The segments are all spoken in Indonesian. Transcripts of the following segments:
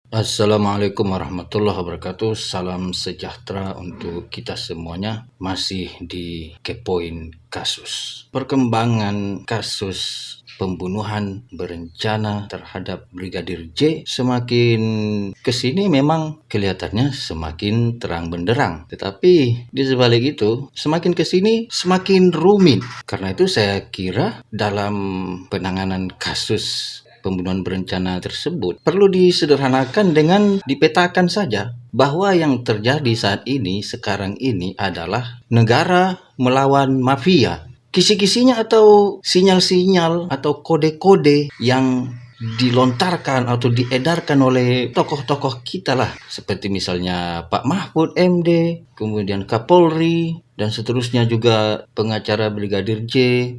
Assalamualaikum warahmatullahi wabarakatuh. Salam sejahtera untuk kita semuanya. Masih di Kepoin Kasus. Perkembangan kasus pembunuhan berencana terhadap Brigadir J semakin kesini memang kelihatannya semakin terang benderang. Tetapi di sebalik itu semakin kesini semakin rumit. Karena itu saya kira dalam penanganan kasus pembunuhan berencana tersebut perlu disederhanakan dengan dipetakan saja bahwa yang terjadi saat ini sekarang ini adalah negara melawan mafia. Kisi-kisinya atau sinyal-sinyal atau kode-kode yang dilontarkan atau diedarkan oleh tokoh-tokoh kita lah, seperti misalnya Pak Mahfud MD, kemudian Kapolri, dan seterusnya juga pengacara Brigadir J,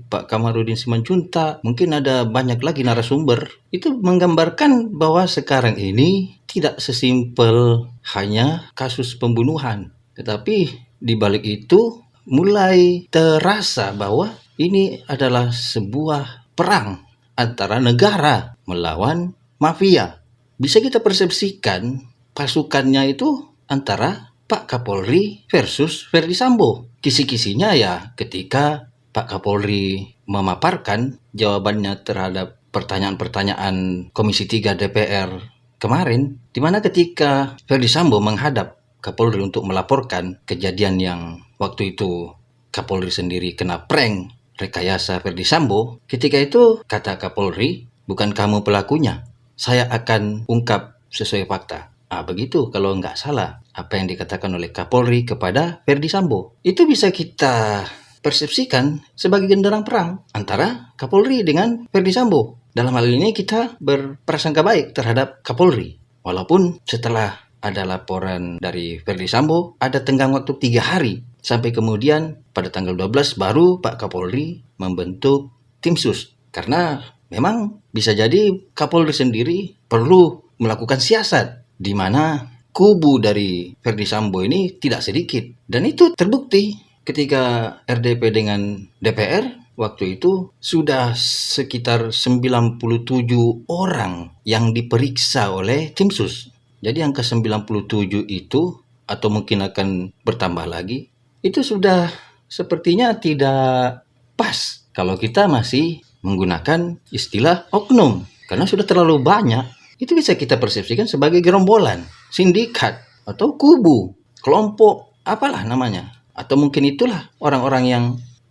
Pak Kamarudin Simanjuntak, mungkin ada banyak lagi narasumber. Itu menggambarkan bahwa sekarang ini tidak sesimpel hanya kasus pembunuhan, tetapi di balik itu mulai terasa bahwa ini adalah sebuah perang antara negara melawan mafia. Bisa kita persepsikan pasukannya itu antara Pak Kapolri versus Verdi Sambo. Kisi-kisinya ya ketika Pak Kapolri memaparkan jawabannya terhadap pertanyaan-pertanyaan Komisi 3 DPR kemarin, di mana ketika Verdi Sambo menghadap Kapolri untuk melaporkan kejadian yang waktu itu Kapolri sendiri kena prank rekayasa Verdi Sambo, ketika itu kata Kapolri, bukan kamu pelakunya, saya akan ungkap sesuai fakta. Begitu kalau nggak salah apa yang dikatakan oleh Kapolri kepada Verdi Sambo. Itu bisa kita persepsikan sebagai genderang perang antara Kapolri dengan Verdi Sambo. Dalam hal ini kita berprasangka baik terhadap Kapolri. Walaupun setelah ada laporan dari Verdi Sambo, ada tenggang waktu 3 hari. Sampai kemudian pada tanggal 12 baru Pak Kapolri membentuk tim sus. Karena memang bisa jadi Kapolri sendiri perlu melakukan siasat, di mana kubu dari Verdi Sambo ini tidak sedikit. Dan itu terbukti ketika RDP dengan DPR waktu itu sudah sekitar 97 orang yang diperiksa oleh tim sus. Jadi angka 97 itu, atau mungkin akan bertambah lagi, itu sudah sepertinya tidak pas kalau kita masih menggunakan istilah oknum. Karena sudah terlalu banyak, itu bisa kita persepsikan sebagai gerombolan, sindikat, atau kubu, kelompok, apalah namanya. Atau mungkin itulah orang-orang yang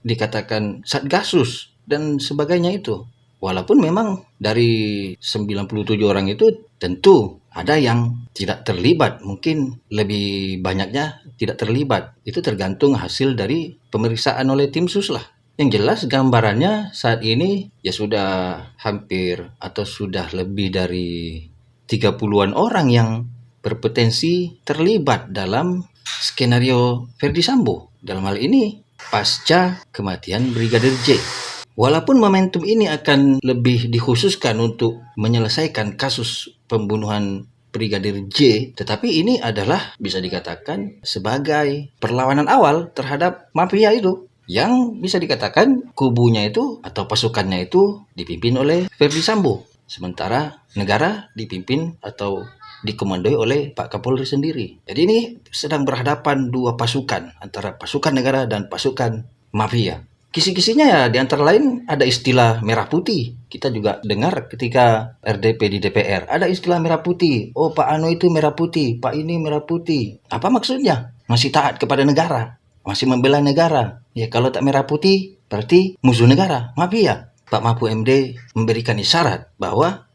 dikatakan Satgasus dan sebagainya itu. Walaupun memang dari 97 orang itu tentu ada yang tidak terlibat, mungkin lebih banyaknya tidak terlibat. Itu tergantung hasil dari pemeriksaan oleh tim sus lah. Yang jelas gambarannya saat ini ya sudah hampir atau sudah lebih dari 30-an orang yang berpotensi terlibat dalam skenario Verdi Sambo. Dalam hal ini pasca kematian Brigadir J. Walaupun momentum ini akan lebih dikhususkan untuk menyelesaikan kasus pembunuhan Brigadir J, tetapi ini adalah bisa dikatakan sebagai perlawanan awal terhadap mafia itu, yang bisa dikatakan kubunya itu atau pasukannya itu dipimpin oleh Verdi Sambo, sementara negara dipimpin atau dikomandoi oleh Pak Kapolri sendiri. Jadi ini sedang berhadapan dua pasukan, antara pasukan negara dan pasukan mafia. Kisi-kisinya ya di antara lain ada istilah merah putih. Kita juga dengar ketika RDP di DPR ada istilah merah putih. Oh, Pak Ano itu merah putih, Pak ini merah putih. Apa maksudnya? Masih taat kepada negara, masih membela negara. Ya kalau tak merah putih berarti musuh negara, mafia. Pak Mahfud MD memberikan isyarat bahwa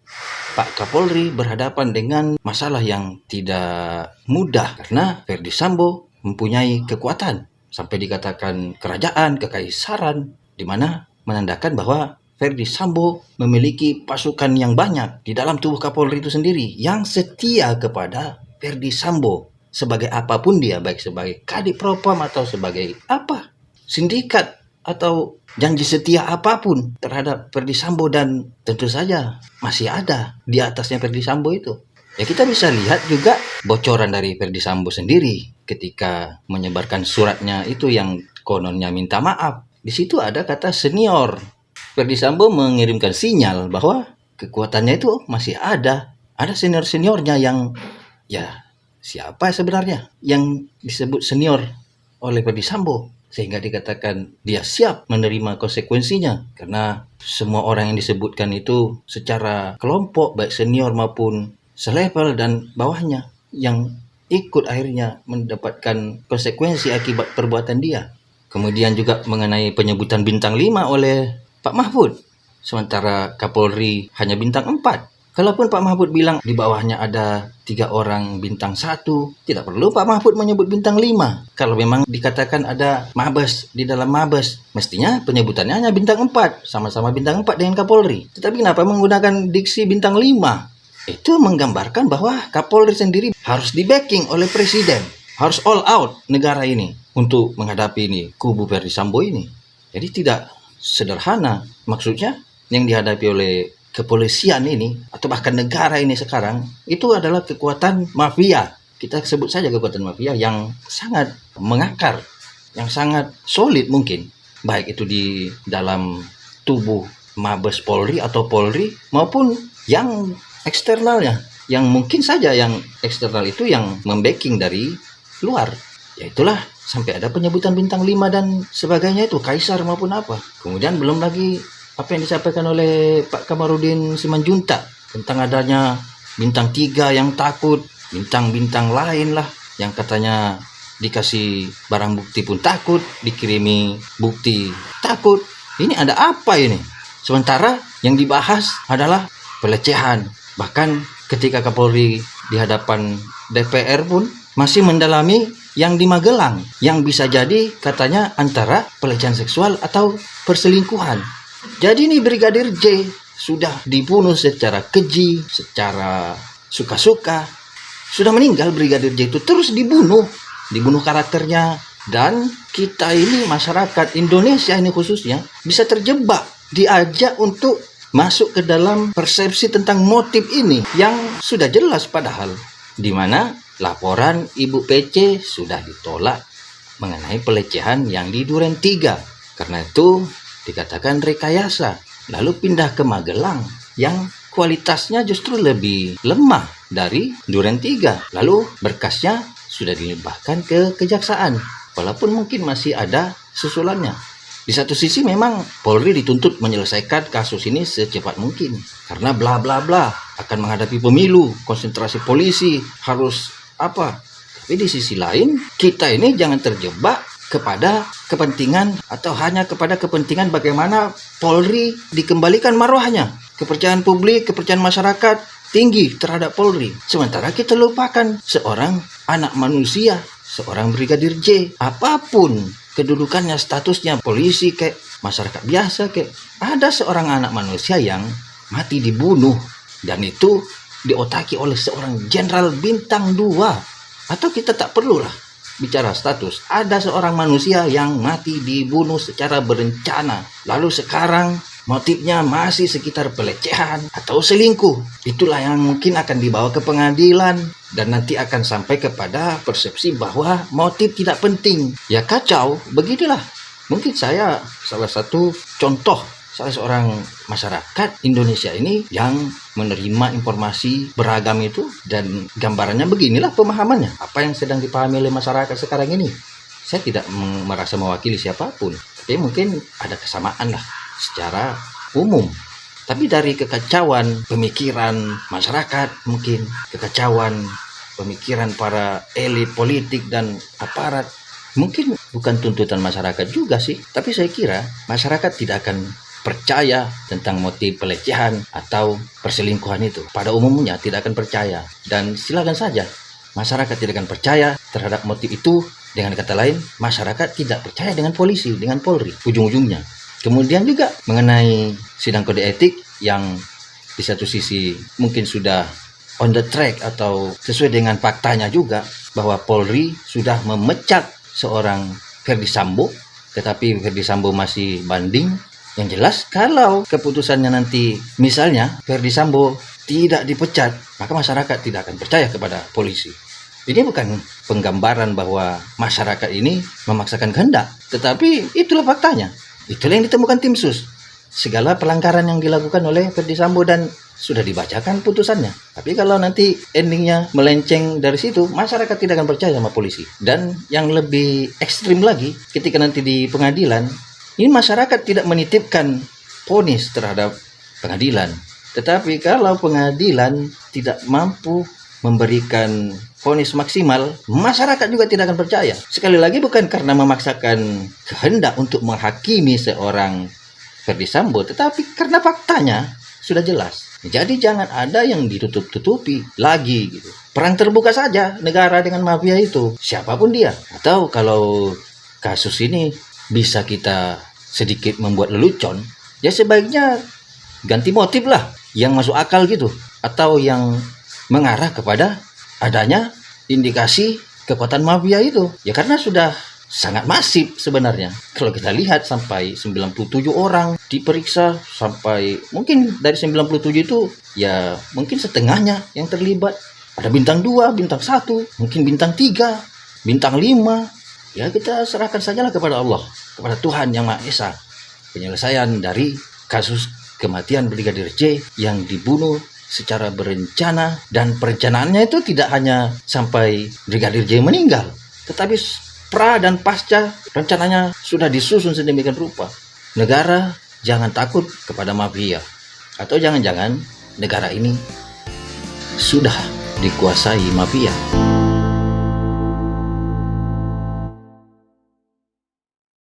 Pak Kapolri berhadapan dengan masalah yang tidak mudah karena Verdi Sambo mempunyai kekuatan. Sampai dikatakan kerajaan, kekaisaran, di mana menandakan bahwa Verdi Sambo memiliki pasukan yang banyak di dalam tubuh Kapolri itu sendiri yang setia kepada Verdi Sambo sebagai apapun dia, baik sebagai kadif propam atau sebagai apa, sindikat atau janji setia apapun terhadap Verdi Sambo, dan tentu saja masih ada di atasnya Verdi Sambo itu. Ya kita bisa lihat juga bocoran dari Verdi Sambo sendiri ketika menyebarkan suratnya itu yang kononnya minta maaf. Di situ ada kata senior. Verdi Sambo mengirimkan sinyal bahwa kekuatannya itu masih ada Ada senior-seniornya yang ya siapa sebenarnya yang disebut senior oleh Ferdy Sambo sehingga dikatakan dia siap menerima konsekuensinya, karena semua orang yang disebutkan itu secara kelompok baik senior maupun selevel dan bawahnya yang ikut akhirnya mendapatkan konsekuensi akibat perbuatan dia. Kemudian juga mengenai penyebutan bintang 5 oleh Pak Mahfud, sementara Kapolri hanya bintang 4. Kalaupun Pak Mahfud bilang di bawahnya ada 3 orang bintang 1, tidak perlu Pak Mahfud menyebut bintang 5. Kalau memang dikatakan ada mabes di dalam mabes, mestinya penyebutannya hanya bintang 4, sama-sama bintang 4 dengan Kapolri. Tetapi kenapa menggunakan diksi bintang 5? Itu menggambarkan bahwa Kapolri sendiri harus di-backing oleh Presiden. Harus all out negara ini untuk menghadapi ini kubu Ferdy Sambo ini. Jadi tidak sederhana maksudnya yang dihadapi oleh kepolisian ini atau bahkan negara ini sekarang itu adalah kekuatan mafia. Kita sebut saja kekuatan mafia yang sangat mengakar, yang sangat solid mungkin, baik itu di dalam tubuh Mabes Polri atau Polri maupun yang eksternalnya, yang mungkin saja yang eksternal itu yang membacking dari luar. Ya itulah sampai ada penyebutan bintang 5 dan sebagainya itu, kaisar maupun apa. Kemudian belum lagi apa yang disampaikan oleh Pak Kamarudin Simanjuntak tentang adanya bintang 3 yang takut, bintang-bintang lain lah yang katanya dikasih barang bukti pun takut, dikirimi bukti takut. Ini ada apa ini? Sementara yang dibahas adalah pelecehan. Bahkan ketika Kapolri di hadapan DPR pun masih mendalami yang di Magelang, yang bisa jadi katanya antara pelecehan seksual atau perselingkuhan. Jadi ini Brigadir J sudah dibunuh secara keji, secara suka-suka. Sudah meninggal Brigadir J itu terus dibunuh karakternya. Dan kita ini masyarakat Indonesia ini khususnya bisa terjebak, diajak untuk masuk ke dalam persepsi tentang motif ini yang sudah jelas padahal, di mana laporan Ibu PC sudah ditolak mengenai pelecehan yang di Duren 3. Karena itu dikatakan rekayasa. Lalu pindah ke Magelang yang kualitasnya justru lebih lemah dari Duren 3. Lalu berkasnya sudah dilimpahkan ke kejaksaan, walaupun mungkin masih ada susulannya. Di satu sisi memang Polri dituntut menyelesaikan kasus ini secepat mungkin karena bla bla bla akan menghadapi pemilu, konsentrasi polisi harus apa. Tapi di sisi lain kita ini jangan terjebak kepada kepentingan atau hanya kepada kepentingan bagaimana Polri dikembalikan marwahnya. Kepercayaan publik, kepercayaan masyarakat tinggi terhadap Polri. Sementara kita lupakan seorang anak manusia, seorang Brigadir J, apapun kedudukannya, statusnya, polisi kayak masyarakat biasa kayak, ada seorang anak manusia yang mati dibunuh dan itu diotaki oleh seorang jenderal bintang 2. Atau kita tak perlulah bicara status, ada seorang manusia yang mati dibunuh secara berencana, lalu sekarang motifnya masih sekitar pelecehan atau selingkuh. Itulah yang mungkin akan dibawa ke pengadilan dan nanti akan sampai kepada persepsi bahwa motif tidak penting. Ya kacau, beginilah. Mungkin saya salah satu contoh salah seorang masyarakat Indonesia ini yang menerima informasi beragam itu dan gambarannya beginilah pemahamannya. Apa yang sedang dipahami oleh masyarakat sekarang ini. Saya tidak merasa mewakili siapapun, tapi mungkin ada kesamaan lah secara umum. Tapi dari kekacauan pemikiran masyarakat, mungkin kekacauan pemikiran para elit politik dan aparat, mungkin bukan tuntutan masyarakat juga sih. Tapi saya kira masyarakat tidak akan percaya tentang motif pelecehan atau perselingkuhan itu. Pada umumnya tidak akan percaya. Dan silakan saja masyarakat tidak akan percaya terhadap motif itu. Dengan kata lain, masyarakat tidak percaya dengan polisi, dengan Polri, ujung-ujungnya. Kemudian juga mengenai sidang kode etik yang di satu sisi mungkin sudah on the track atau sesuai dengan faktanya juga bahwa Polri sudah memecat seorang Ferdy Sambo, tetapi Ferdy Sambo masih banding. Yang jelas kalau keputusannya nanti misalnya Ferdy Sambo tidak dipecat, maka masyarakat tidak akan percaya kepada polisi. Ini bukan penggambaran bahwa masyarakat ini memaksakan kehendak, tetapi itulah faktanya. Itulah yang ditemukan tim sus. Segala pelanggaran yang dilakukan oleh Ferdy Sambo dan sudah dibacakan putusannya. Tapi kalau nanti endingnya melenceng dari situ, masyarakat tidak akan percaya sama polisi. Dan yang lebih ekstrim lagi, ketika nanti di pengadilan, ini masyarakat tidak menitipkan vonis terhadap pengadilan. Tetapi kalau pengadilan tidak mampu memberikan vonis maksimal, masyarakat juga tidak akan percaya. Sekali lagi bukan karena memaksakan kehendak untuk menghakimi seorang Ferdy Sambo, tetapi karena faktanya sudah jelas. Jadi jangan ada yang ditutup-tutupi lagi gitu. Perang terbuka saja negara dengan mafia itu, siapapun dia. Atau kalau kasus ini bisa kita sedikit membuat lelucon, ya sebaiknya ganti motif lah yang masuk akal gitu, atau yang mengarah kepada adanya indikasi kekuatan mafia itu. Ya karena sudah sangat masif sebenarnya. Kalau kita lihat sampai 97 orang diperiksa, sampai mungkin dari 97 itu ya mungkin setengahnya yang terlibat. Ada bintang 2, bintang 1, mungkin bintang 3, bintang 5. Ya kita serahkan sajalah kepada Allah, kepada Tuhan Yang Maha Esa, penyelesaian dari kasus kematian Brigadir J yang dibunuh secara berencana. Dan perencanaannya itu tidak hanya sampai Brigadir J meninggal, tetapi pra dan pasca rencananya sudah disusun sedemikian rupa. Negara jangan takut kepada mafia. Atau jangan-jangan negara ini sudah dikuasai mafia.